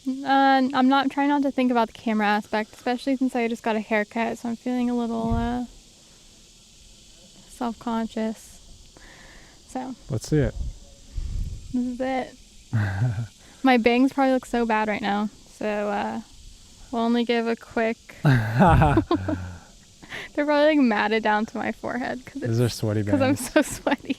I'm not trying not to think about the camera aspect, especially since I just got a haircut, so I'm feeling a little self-conscious. So Let's see it. this is it. My bangs probably look so bad right now, so we'll only give a quick. They're probably like matted down to my forehead These are sweaty bangs. because I'm so sweaty.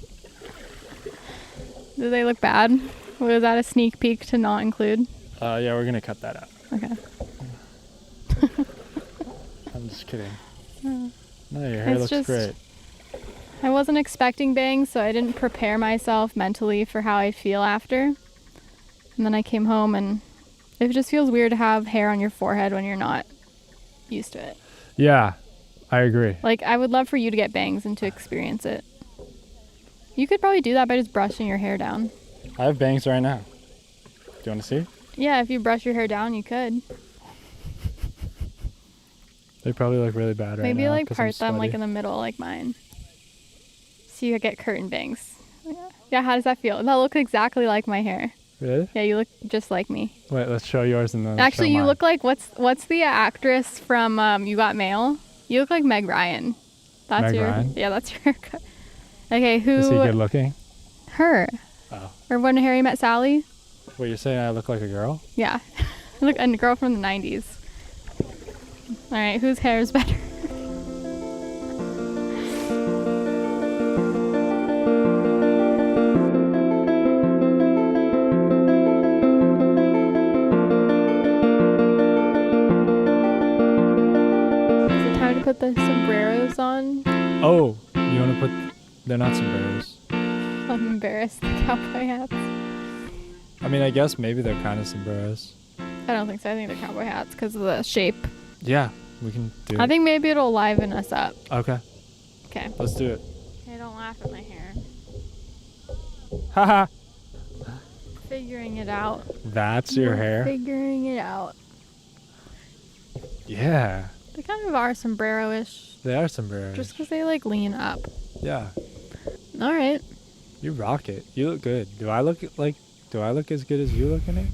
Do they look bad? Was that a sneak peek to not include? Yeah, we're gonna cut that out. Okay. I'm just kidding. No, your hair looks great. I wasn't expecting bangs, so I didn't prepare myself mentally for how I feel after. And then I came home, and it just feels weird to have hair on your forehead when you're not used to it. Yeah, I agree. Like, I would love for you to get bangs and to experience it. You could probably do that by just brushing your hair down. I have bangs right now. Do you want to see? Yeah, if you brush your hair down, you could. They probably look really bad right now. Maybe like part them like in the middle, like mine. So you get curtain bangs. Yeah, how does that feel? That looks exactly like my hair. Really? Yeah, you look just like me. Wait, let's show yours and then Actually, show you mine. look like what's the actress from You Got Mail? You look like Meg Ryan. That's Meg your Ryan? Yeah, that's your haircut. Okay, who? Is he good looking? Her. Oh. Or When Harry Met Sally? Wait, you're saying I look like a girl? Yeah. Look, and a girl from the 90s. All right, whose hair is better? Is it time to put the sombreros on? Oh, you want to put... They're not sombreros. I'm embarrassed. The cowboy hats. I mean, I guess maybe they're kind of sombreros. I don't think so. I think they're cowboy hats because of the shape. Yeah, we can do it. I think maybe it'll liven us up. Okay, Okay. let's do it. Hey, don't laugh at my hair. Haha. Figuring it out. That's your hair? Figuring it out. Yeah. They kind of are sombrero-ish. They are sombreros. Just because they like lean up. Yeah. All right. You rock it. You look good. Do I look as good as you look in it?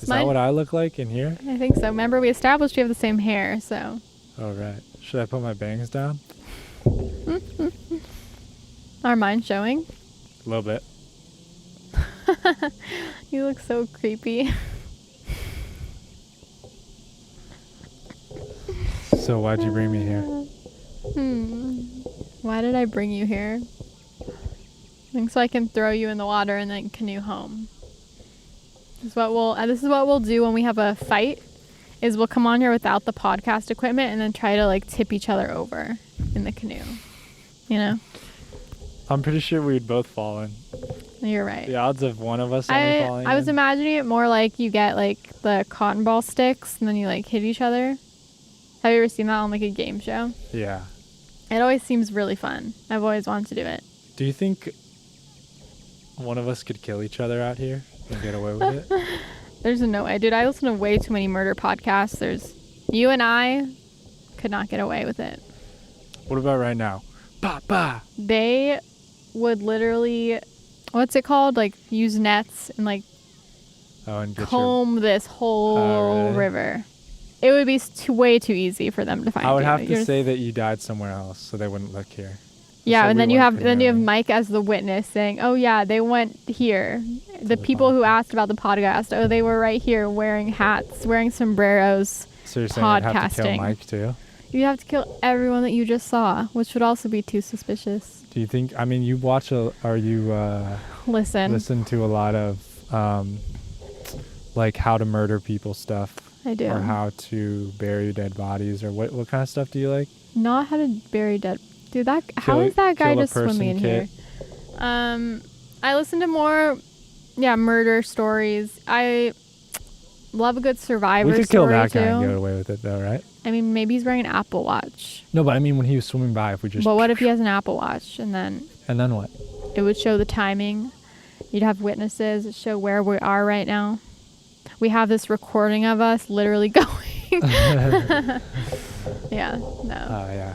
Is that what I look like in here? I think so. Remember, we established we have the same hair, so. Oh, right. Should I put my bangs down? Are mine showing? A little bit. You look so creepy. So why'd you bring me here? Why did I bring you here? I think so I can throw you in the water and then canoe home. This is what we'll do when we have a fight. Is we'll come on here without the podcast equipment and then try to like tip each other over in the canoe. You know? I'm pretty sure we'd both fall in. You're right. The odds of one of us only falling I was in. imagining it more like you get like the cotton ball sticks and then you like hit each other. Have you ever seen that on like a game show? Yeah. It always seems really fun. I've always wanted to do it. Do you think one of us could kill each other out here and get away with it? There's no way. Dude, I listen to way too many murder podcasts. You and I could not get away with it. What about right now? Bah, bah. They would literally, what's it called? Like use nets and like comb this whole river. It would be way too easy for them to find. I would have to say that you died somewhere else, so they wouldn't look here. Yeah, and then you have Mike as the witness saying, "Oh yeah, they went here." The people who asked about the podcast, oh, they were right here wearing hats, wearing sombreros. So you're saying I'd have to kill Mike too? You'd have to kill everyone that you just saw, which would also be too suspicious. Do you think? I mean, you watch listen to a lot of like how to murder people stuff. I do. Or how to bury dead bodies, or what kind of stuff do you like? Not how to bury dead. Dude, how is that guy just swimming in here? I listen to more, murder stories. I love a good survivor story. We could kill that guy and get away with it, though, right? I mean, maybe he's wearing an Apple Watch. No, but I mean, when he was swimming by, if we just. But what if he has an Apple Watch and then? And then what? It would show the timing. You'd have witnesses that show where we are right now. We have this recording of us literally going. Yeah, no. Oh, yeah.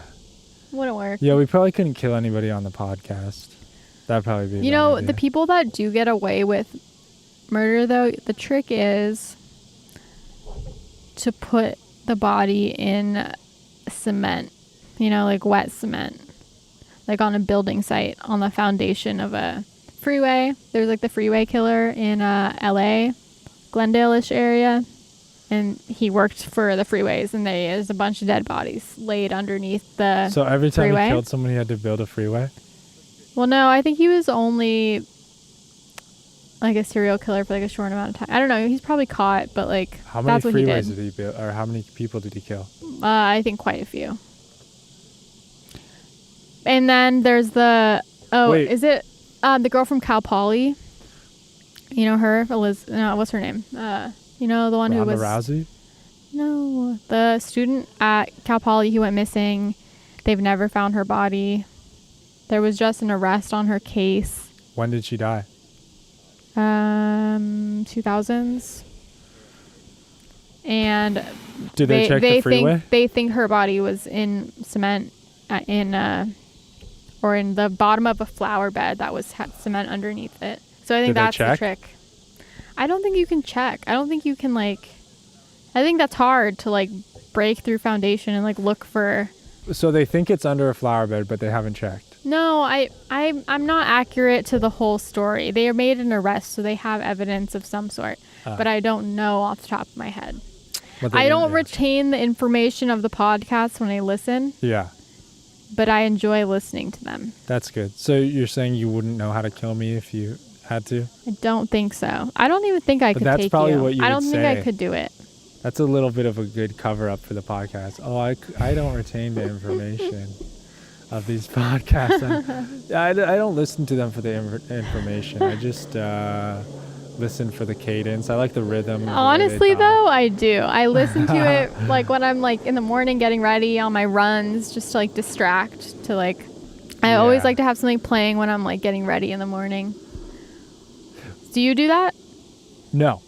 Wouldn't work. Yeah, we probably couldn't kill anybody on the podcast. That'd probably be the people that do get away with murder, though, the trick is to put the body in cement, like wet cement, like on a building site on the foundation of a freeway. There's like the freeway killer in LA, Glendale-ish area, and he worked for the freeways, and there's a bunch of dead bodies laid underneath the So every time freeway. he killed someone, he had to build a freeway? Well, no, I think he was only like a serial killer for like a short amount of time. I don't know. He's probably caught, but like How many that's what he freeways did. did he build, or how many people did he kill? I think quite a few. And then there's the Wait. Is it the girl from Cal Poly? You know her, no, what's her name? The one Ronda who was Rousey? No, the student at Cal Poly who went missing. They've never found her body. There was just an arrest on her case. When did she die? 2000s. And Did they check the freeway? They think her body was in cement or in the bottom of a flower bed that had cement underneath it. So I think that's the trick. I don't think you can check. I don't think you can I think that's hard to break through foundation and look for. So they think it's under a flower bed, but they haven't checked. No, I'm not accurate to the whole story. They made an arrest, so they have evidence of some sort. But I don't know off the top of my head. I don't retain the information of the podcast when I listen. Yeah. But I enjoy listening to them. That's good. So you're saying you wouldn't know how to kill me if you had to? I don't think so. I don't even think I could take you. That's probably what you would I don't say. think I could do it. That's a little bit of a good cover up for the podcast. Oh, I don't retain the information of these podcasts. I don't listen to them for the information. I just listen for the cadence. I like the rhythm. Honestly, though, I do. I listen to it when I'm in the morning getting ready on my runs, just to distract. I always like to have something playing when I'm getting ready in the morning. Do you do that? No.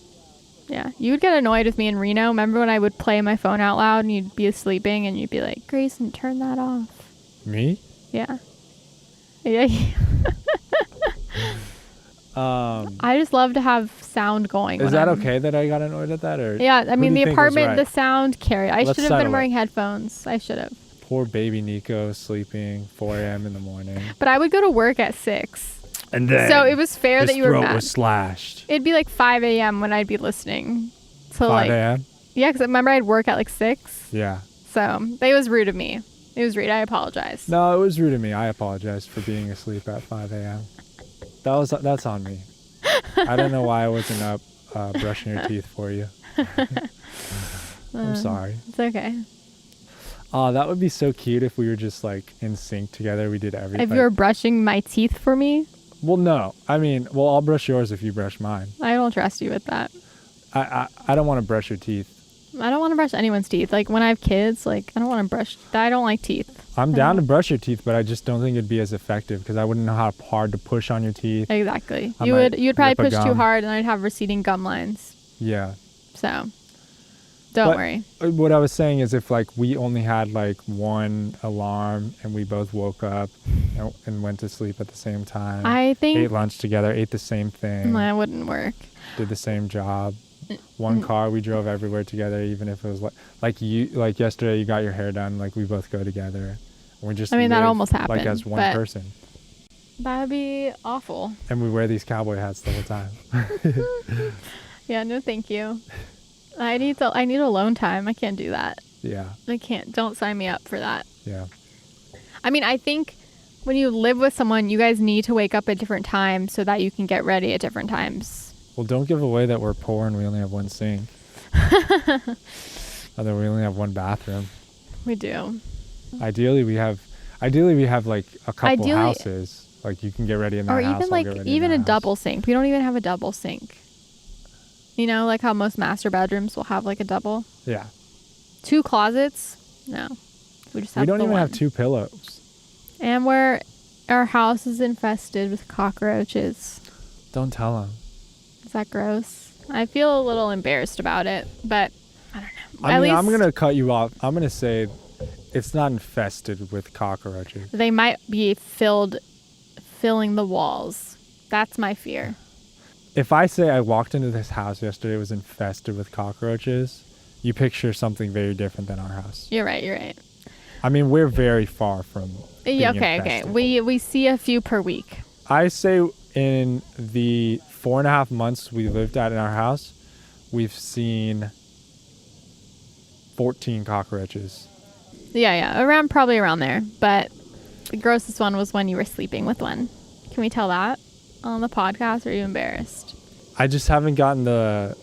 Yeah, you would get annoyed with me in Reno. Remember when I would play my phone out loud and you'd be sleeping and you'd be like, Grayson, turn that off. Me? Yeah. Yeah. I just love to have sound going. Is that okay that I got annoyed at that? Or yeah, I mean, the apartment, the sound carry. I should have been wearing it. headphones. I should have. Poor baby Nico sleeping 4 a.m. in the morning. But I would go to work at 6. And then so it was fair that you were mad. His throat was slashed. It'd be 5 a.m. when I'd be listening. So 5 a.m.? Yeah, because remember I'd work at 6. Yeah. So it was rude of me. It was rude. I apologize. No, it was rude of me. I apologize for being asleep at 5 a.m. That's on me. I don't know why I wasn't up brushing your teeth for you. I'm sorry. It's okay. Oh, that would be so cute if we were just in sync together. We did everything. If you were brushing my teeth for me? Well, no. I mean, I'll brush yours if you brush mine. I don't trust you with that. I don't want to brush your teeth. I don't want to brush anyone's teeth. When I have kids, I don't want to brush. I don't like teeth. I'm down to brush your teeth, but I just don't think it'd be as effective because I wouldn't know how hard to push on your teeth. Exactly. You'd probably push too hard and I'd have receding gum lines. Yeah. So, don't worry. What I was saying is if we only had one alarm and we both woke up and went to sleep at the same time. I think ate lunch together, ate the same thing. That wouldn't work. Did the same job. One car, we drove everywhere together, even if it was yesterday you got your hair done, we both go together. We just that almost happened. As one person. That'd be awful. And we wear these cowboy hats the whole time. Yeah, no thank you. I need alone time. I can't do that. Yeah. I can't. Don't sign me up for that. Yeah. I think when you live with someone, you guys need to wake up at different times so that you can get ready at different times. Well, don't give away that we're poor and we only have one sink. Although we only have one bathroom. We do. Ideally, we have a couple houses. You can get ready in that house. Or even a double sink. We don't even have a double sink. You know, how most master bedrooms will have a double. Yeah. 2 closets? No. We just have We don't even one. have 2 pillows. And our house is infested with cockroaches. Don't tell them. Is that gross? I feel a little embarrassed about it, but I don't know. I'm going to cut you off. I'm going to say it's not infested with cockroaches. They might be filling the walls. That's my fear. if I say I walked into this house yesterday, it was infested with cockroaches, you picture something very different than our house. You're right. I mean, we're very far from being Okay. infested. We see a few per week. I say in the 4.5 months we lived at in our house, we've seen 14 cockroaches. Yeah, probably around there. But the grossest one was when you were sleeping with one. Can we tell that on the podcast, or are you embarrassed? I just haven't gotten the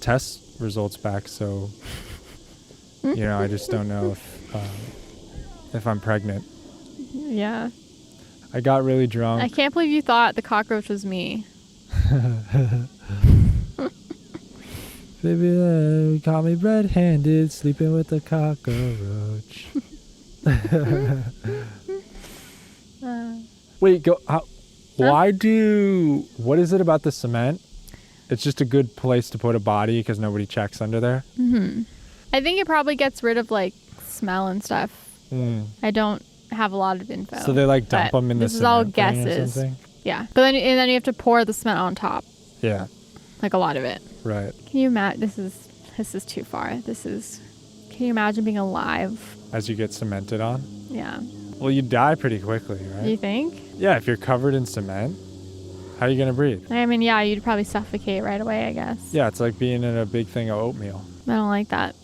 test results back, so I just don't know if I'm pregnant. Yeah. I got really drunk. I can't believe you thought the cockroach was me. Baby, you caught me red-handed, sleeping with a cockroach. Wait, go. What is it about the cement? It's just a good place to put a body because nobody checks under there. Mm-hmm. I think it probably gets rid of like smell and stuff. I don't have a lot of info. So they like dump them in the cement. This is all guesses. Yeah, but then you have to pour the cement on top. Yeah. Like a lot of it. Right. Can you imagine? This is too far. Can you imagine being alive as you get cemented on? Yeah. Well, you die pretty quickly, right? You think? Yeah, if you're covered in cement, how are you gonna breathe? I mean, yeah, you'd probably suffocate right away, I guess. Yeah, it's like being in a big thing of oatmeal. I don't like that.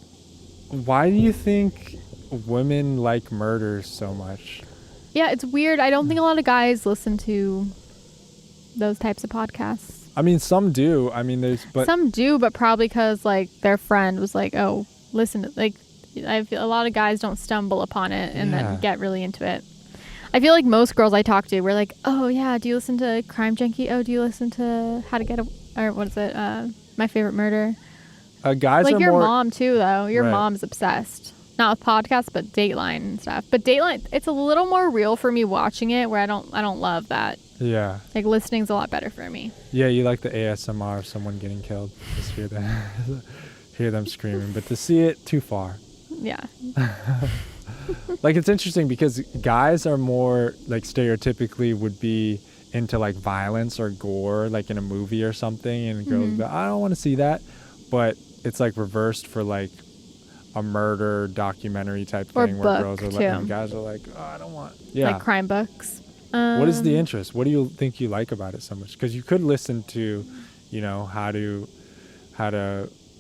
Why do you think women like murders so much? Yeah, it's weird. I don't think a lot of guys listen to those types of podcasts. I mean, some do. I mean, some do, but probably because like their friend was like, "Oh, listen." Like, I feel a lot of guys don't stumble upon it and then get really into it. I feel like most girls I talk to were like, "Oh yeah, do you listen to Crime Junkie? Oh, do you listen to How to Get or what is it? My Favorite Murder." Guys like are your more, mom too, though. Your right. mom's obsessed. Not with podcasts, but Dateline and stuff. But Dateline, it's a little more real for me watching it, where I don't love that. Yeah. Like listening's a lot better for me. Yeah, you like the ASMR of someone getting killed. Just hear them screaming, but to see it, too far. Yeah. Like, it's interesting because guys are more like stereotypically would be into like violence or gore, like in a movie or something, and girls would be, I don't want to see that. But it's like reversed for like a murder documentary type thing where girls are like, and guys are like, oh, I don't want. Yeah. Like crime books. What is the interest? What do you think you like about it so much? Because you could listen to, how to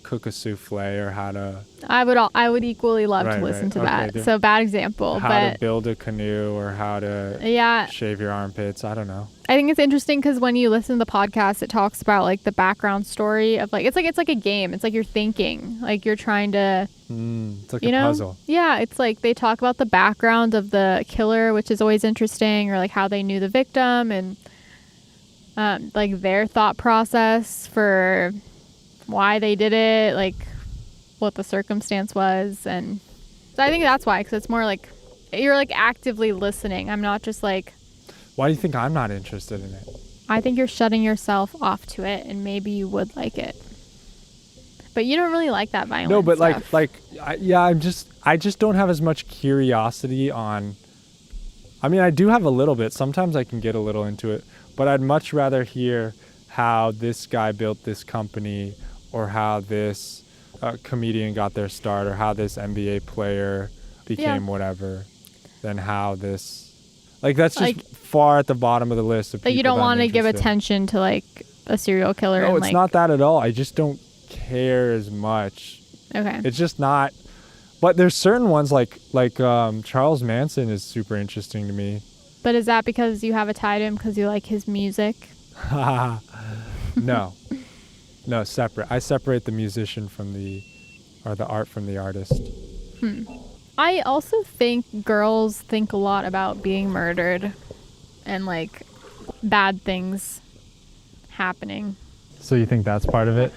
cook a souffle or how to. I would equally love to listen to that. So bad example. How to build a canoe or how to shave your armpits. I don't know. I think it's interesting because when you listen to the podcast, it talks about like the background story of like it's like a game. It's like you're thinking, like you're trying to. It's like a puzzle. Yeah, it's like they talk about the background of the killer, which is always interesting, or like how they knew the victim and like their thought process for why they did it, like what the circumstance was. And so I think that's why, because it's more like you're like actively listening. I'm not just like. Why do you think I'm not interested in it? I think you're shutting yourself off to it, and maybe you would like it. But you don't really like that violence. No, but stuff. I just don't have as much curiosity on. I mean, I do have a little bit. Sometimes I can get a little into it, but I'd much rather hear how this guy built this company, or how this comedian got their start, or how this NBA player became whatever, than how this. Like, that's just like, far at the bottom of the list of people. You don't want to give attention to like a serial killer. No, and, it's not that at all. I just don't care as much. Okay. It's just not. But there's certain ones like Charles Manson is super interesting to me. But is that because you have a tie to him because you like his music? No. No, separate. I separate the musician from the art from the artist. I also think girls think a lot about being murdered and like bad things happening. So you think that's part of it?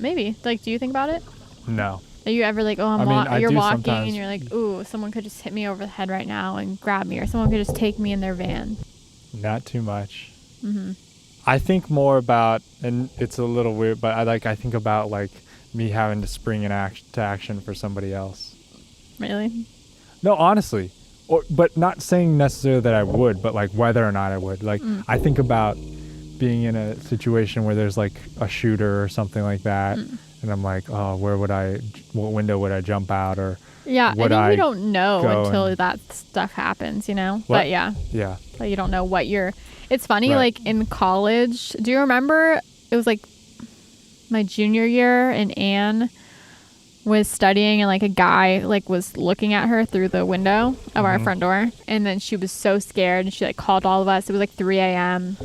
Maybe. Like, do you think about it? No. Are you ever like, oh, you're walking sometimes. and you're like, ooh, someone could just hit me over the head right now and grab me, or someone could just take me in their van? Not too much. I think more about, and it's a little weird, but I think about like me having to spring to action for somebody else. Really? No, honestly. But not saying necessarily that I would, but like whether or not I would. Like I think about being in a situation where there's like a shooter or something like that, and I'm like, oh, what window would I jump out, or Yeah, I think we don't know until and- that stuff happens, you know? What? But yeah, yeah, like you don't know what you're... It's funny, Right. like in college, do you remember it was like my junior year and Anne was studying and like a guy like was looking at her through the window of our front door, and then she was so scared and she like called all of us. It was like 3 a.m.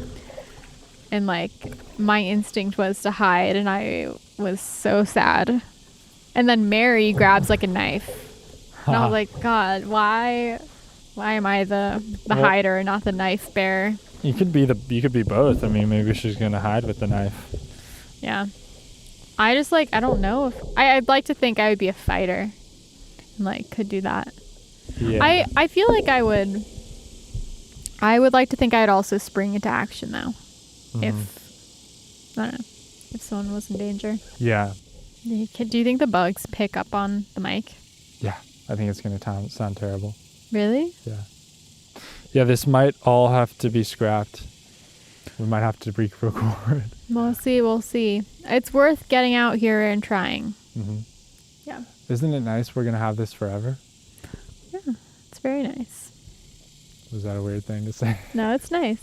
and like my instinct was to hide, and I was so sad. And then Mary grabs like a knife, and I was like, God, why am I the Well- hider and not the knife bearer? you could be both. I mean, maybe she's gonna hide with the knife. Yeah. I just like, I don't know if I'd like to think I would be a fighter and like could do that. Yeah, I feel like I would like to think I'd also spring into action though. If I don't know, if someone was in danger. yeah, Do you think the bugs pick up on the mic? yeah. I think it's gonna sound terrible. Really? Yeah, this might all have to be scrapped. We might have to re-record. We'll see. It's worth getting out here and trying. Yeah. Isn't it nice we're gonna have this forever? Yeah, it's very nice. Was that a weird thing to say? No, it's nice.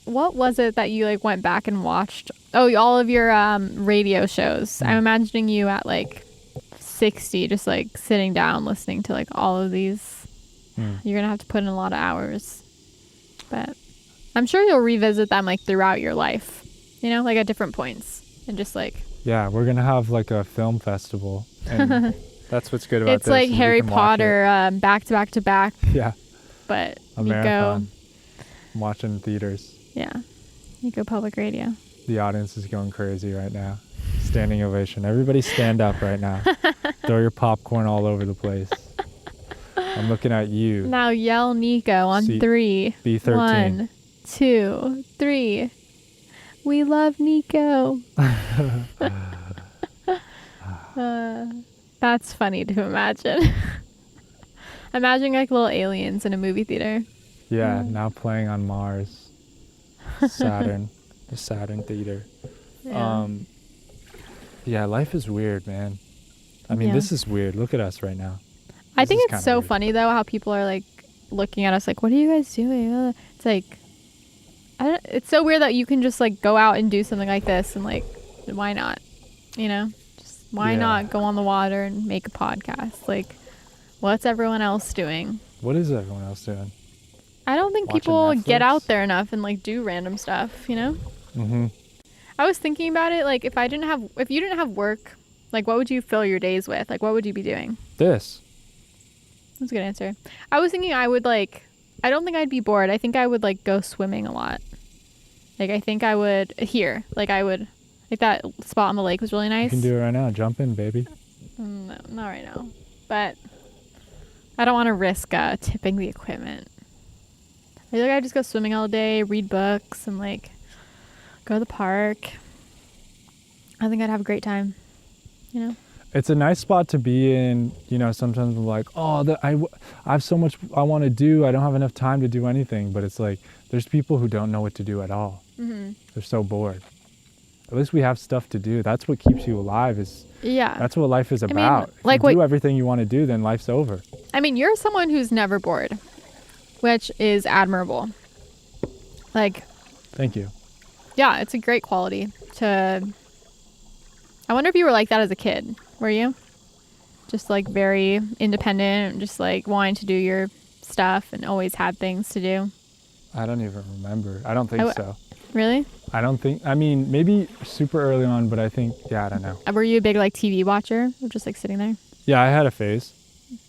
What was it that you like went back and watched? Oh, all of your radio shows. I'm imagining you at like 60, just like sitting down listening to like all of these. You're gonna have to put in a lot of hours, but I'm sure you'll revisit them like throughout your life, you know, like at different points, and just like Yeah, we're gonna have like a film festival, and that's what's good about it's this. like is we Harry can watch Potter back to back to back, it. Yeah, but a Nico, marathon. I'm watching in theaters. yeah, Nico Public Radio. The audience is going crazy right now. Standing ovation. Everybody stand up right now. Throw your popcorn all over the place. I'm looking at you. Now yell Nico on See, 3. B13. 1, 2, 3. We love Nico. That's funny to imagine. Imagining like little aliens in a movie theater. Yeah, now playing on Mars. Saturn. The Saturn Theater. Yeah. Yeah, life is weird, man. I mean, Yeah. this is weird. Look at us right now. I This think is it's kinda so weird. funny though how people are like looking at us like, what are you guys doing? It's like, it's so weird that you can just like go out and do something like this, and like, why not? You know, just why Yeah. not go on the water and make a podcast? Like, what's everyone else doing? What is everyone else doing? I don't think Watching people get Netflix? out there enough and like do random stuff, you know? Mm-hmm. I was thinking about it, like if you didn't have work, like what would you fill your days with? Like what would you be doing? This. That's a good answer. I was thinking I would like, I don't think I'd be bored. I think I would like go swimming a lot. Like I think I would like that spot on the lake was really You nice. can do it right now. Jump in, baby. No, not right now. But I don't want to risk tipping the equipment. I feel like I just go swimming all day, read books, and like go to the park. I think I'd have a great time. You know? It's a nice spot to be in. You know, sometimes I'm like, oh, I have so much I want to do. I don't have enough time to do anything. But it's like, there's people who don't know what to do at all. Mm-hmm. They're so bored. At least we have stuff to do. That's what keeps you alive. Yeah. That's what life is mean, about. If like you do everything you want to do, then life's over. I mean, you're someone who's never bored, which is admirable. Like, Thank you. yeah, it's a great quality to... I wonder if you were like that as a kid. Were you? Just like very independent, just like wanting to do your stuff and always had things to do. I don't even remember. I don't think so. Really? I mean, maybe super early on, but I think, yeah, I don't know. Were you a big like TV watcher or just like sitting there? Yeah, I had a phase.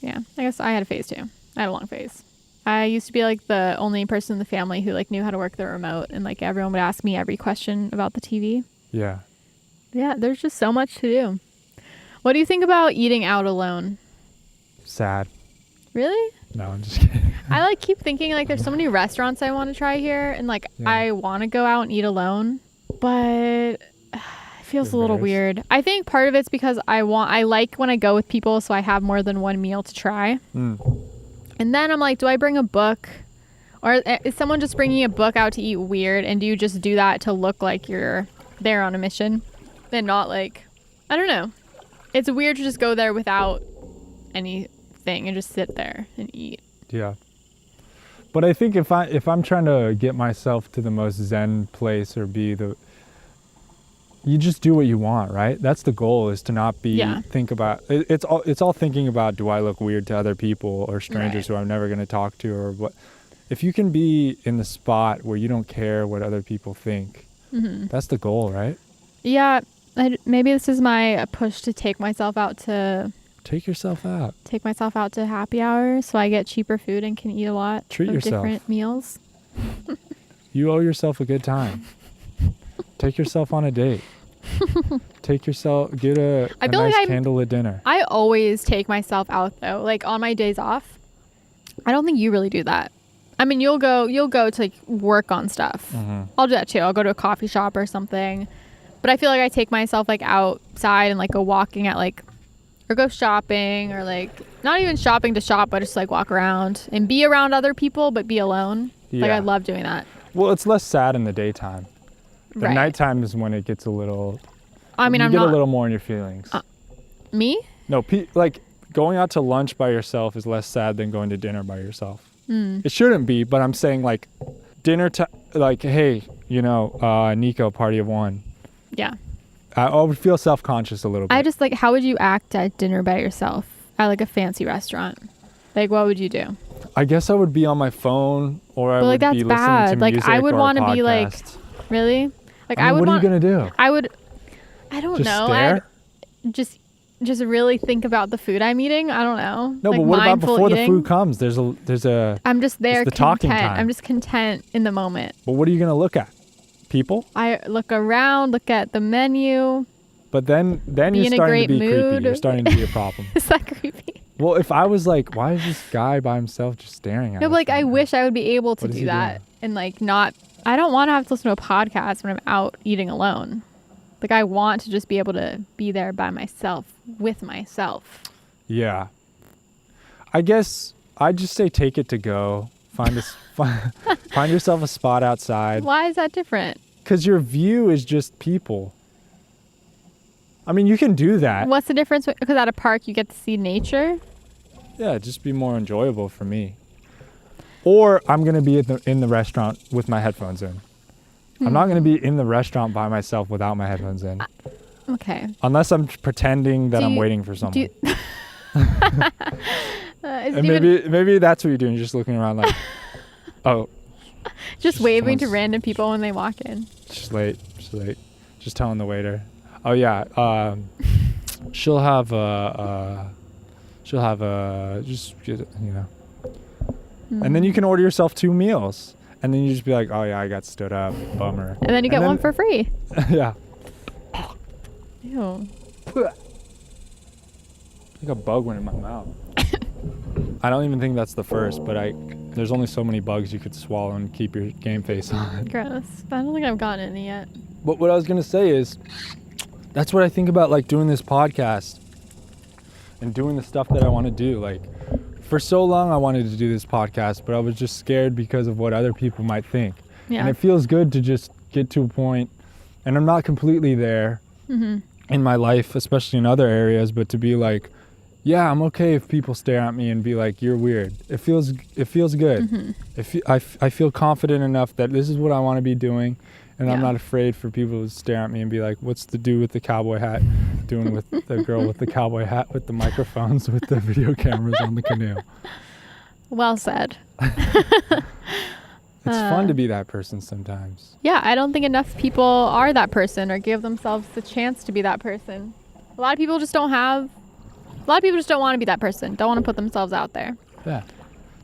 Yeah, I guess I had a phase too. I had a long phase. I used to be like the only person in the family who like knew how to work the remote, and like everyone would ask me every question about the TV. Yeah. Yeah, there's just so much to do. What do you think about eating out alone? Sad. Really? No, I'm just kidding. I like keep thinking like there's so many restaurants I want to try here, and like Yeah. I want to go out and eat alone, but it feels a little Embarrassed? weird. I think part of it's because I like when I go with people, so I have more than one meal to try. Mm. And then I'm like, do I bring a book Or is someone just bringing a book out to eat weird, and do you just do that to look like you're there on a mission and not like, I don't know. It's weird to just go there without anything and just sit there and eat. Yeah. But I think if I'm trying to get myself to the most zen place or you just do what you want, right? That's the goal, is to not think about it's all thinking about, do I look weird to other people or strangers who I'm never going to talk to, or what. If you can be in the spot where you don't care what other people think, that's the goal, right? Yeah. Maybe this is my push to take myself out to happy hour so I get cheaper food and can eat a lot Treat of yourself. different meals. You owe yourself a good time. Take yourself on a date. Get a nice candlelit dinner. I always take myself out though, like on my days off. I don't think you really do that. I mean, you'll go to like work on stuff. I'll do that too. I'll go to a coffee shop or something. But I feel like I take myself like outside and like go walking at like, or go shopping, or like not even shopping to shop, but just like walk around and be around other people, but be alone. Yeah. Like I love doing that. Well, it's less sad in the daytime. The nighttime is when it gets a little. I mean, you get a little more in your feelings. Me? No, like going out to lunch by yourself is less sad than going to dinner by yourself. It shouldn't be, but I'm saying like dinner time, like, hey, Nico, party of one. Yeah. I would feel self-conscious a little bit. I just like, how would you act at dinner by yourself at like a fancy restaurant? Like, what would you do? I guess I would be on my phone, or I would be listening to music. Like, I would want to be like, really? Like, I would. What are you gonna do? I don't know. Stare? I'd just really think about the food I'm eating. I don't know. No, like, but what about before eating? the food comes? There's a. I'm just there. The content. talking time. I'm just content in the moment. But what are you gonna look at? People? I look around, look at the menu. But then you're starting to be creepy. You're starting to be a problem. Is that creepy? Well, if I was like, why is this guy by himself just staring at us? No, but like, I wish I would be able to do that and like not. I don't want to have to listen to a podcast when I'm out eating alone. Like, I want to just be able to be there by myself, with myself. Yeah. I guess I'd just say take it to go. Find yourself a spot outside. Why is that different? Because your view is just people. I mean, you can do that. What's the difference? Because at a park, you get to see nature. Yeah, it'd just be more enjoyable for me. Or I'm going to be in the restaurant with my headphones in. I'm not going to be in the restaurant by myself without my headphones in. Okay. Unless I'm pretending that I'm waiting for someone. And maybe that's what you're doing. You're just looking around like, oh. Just waving to random people when they walk in. Just late. Just telling the waiter. Oh yeah. She'll have just get, And then you can order yourself 2 meals. And then you just be like, oh yeah, I got stood up. Bummer. And then you get one for free. Yeah. Ew. I think a bug went in my mouth. I don't even think that's the first, but there's only so many bugs you could swallow and keep your game face on. Gross. I don't think I've gotten any yet. But what I was going to say is, that's what I think about like doing this podcast and doing the stuff that I want to do. Like, for so long I wanted to do this podcast, but I was just scared because of what other people might think. Yeah. And it feels good to just get to a point, and I'm not completely there in my life, especially in other areas, but to be like, yeah, I'm okay if people stare at me and be like, you're weird. It feels good. I feel confident enough that this is what I want to be doing, and I'm not afraid for people to stare at me and be like, what's the dude with the cowboy hat doing with the girl with the cowboy hat with the microphones with the video cameras on the canoe? Well said. It's fun to be that person sometimes. Yeah, I don't think enough people are that person or give themselves the chance to be that person. A lot of people just don't want to be that person. Don't want to put themselves out there. Yeah.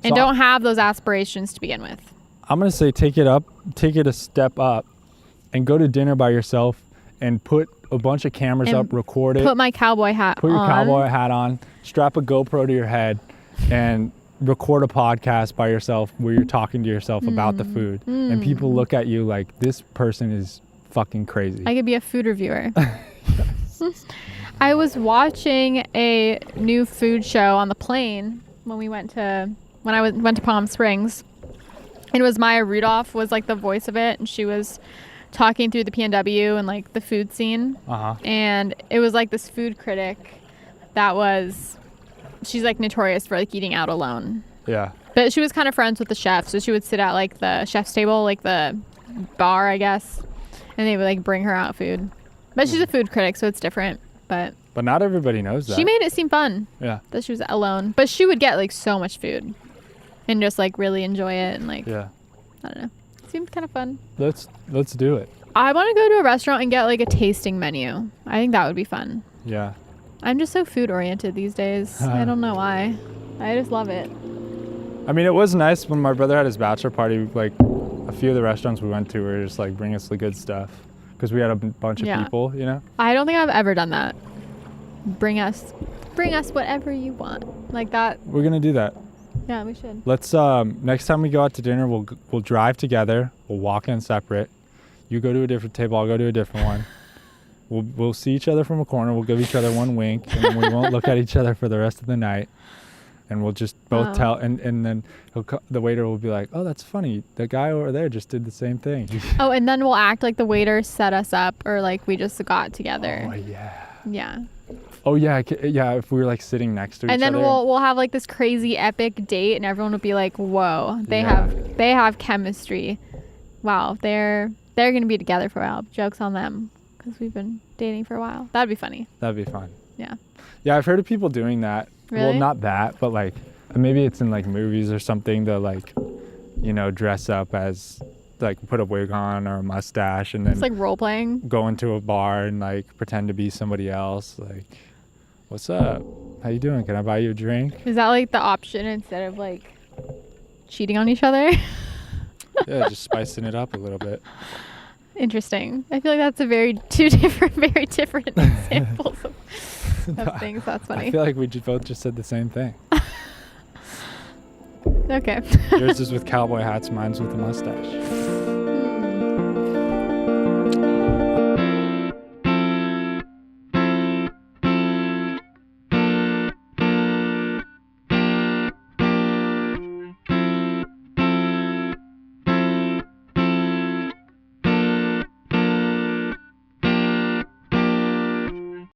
And don't have those aspirations to begin with. I'm going to say take it a step up and go to dinner by yourself and put a bunch of cameras up, record it. Put my cowboy hat on. Put your cowboy hat on, strap a GoPro to your head, and record a podcast by yourself where you're talking to yourself about the food. And people look at you like, this person is fucking crazy. I could be a food reviewer. I was watching a new food show on the plane when I went to Palm Springs. it was Maya Rudolph was like the voice of it, and she was talking through the PNW and like the food scene. And it was like this food critic she's like notorious for like eating out alone. Yeah. But she was kind of friends with the chef, so she would sit at like the chef's table, like the bar, I guess, and they would like bring her out food. But she's a food critic, so it's different. But not everybody knows that. She made it seem fun. Yeah. That she was alone, but she would get like so much food, and just like really enjoy it, and like I don't know, it seemed kind of fun. Let's do it. I want to go to a restaurant and get like a tasting menu. I think that would be fun. Yeah. I'm just so food oriented these days. I don't know why. I just love it. I mean, it was nice when my brother had his bachelor party. Like, a few of the restaurants we went to were just like, bring us the good stuff, because we had a bunch of people, you know. I don't think I've ever done that. Bring us whatever you want, like that. We're gonna do that. Yeah, we should. Let's next time we go out to dinner, we'll drive together. We'll walk in separate. You go to a different table. I'll go to a different one. We'll see each other from a corner. We'll give each other one wink, and then we won't look at each other for the rest of the night. And we'll just both tell, and then the waiter will be like, "Oh, that's funny. The guy over there just did the same thing." Oh, and then we'll act like the waiter set us up, or like we just got together. Oh yeah. Yeah. Oh yeah, yeah. If we were like sitting next to each other. And then we'll have like this crazy epic date, and everyone will be like, "Whoa, they have chemistry. Wow, they're gonna be together for a while. Joke's on them, because we've been dating for a while." That'd be funny. That'd be fun. Yeah. Yeah, I've heard of people doing that. Really? Well, not that, but like maybe it's in like movies or something. To like, you know, dress up as like put a wig on or a mustache, and then it's like role playing. Go into a bar and like pretend to be somebody else. Like, what's up? How you doing? Can I buy you a drink? Is that like the option instead of like cheating on each other? Yeah, just spicing it up a little bit. Interesting. I feel like that's very different examples of things. That's funny. I feel like we both just said the same thing. Okay. Yours is with cowboy hats, mine's with a mustache.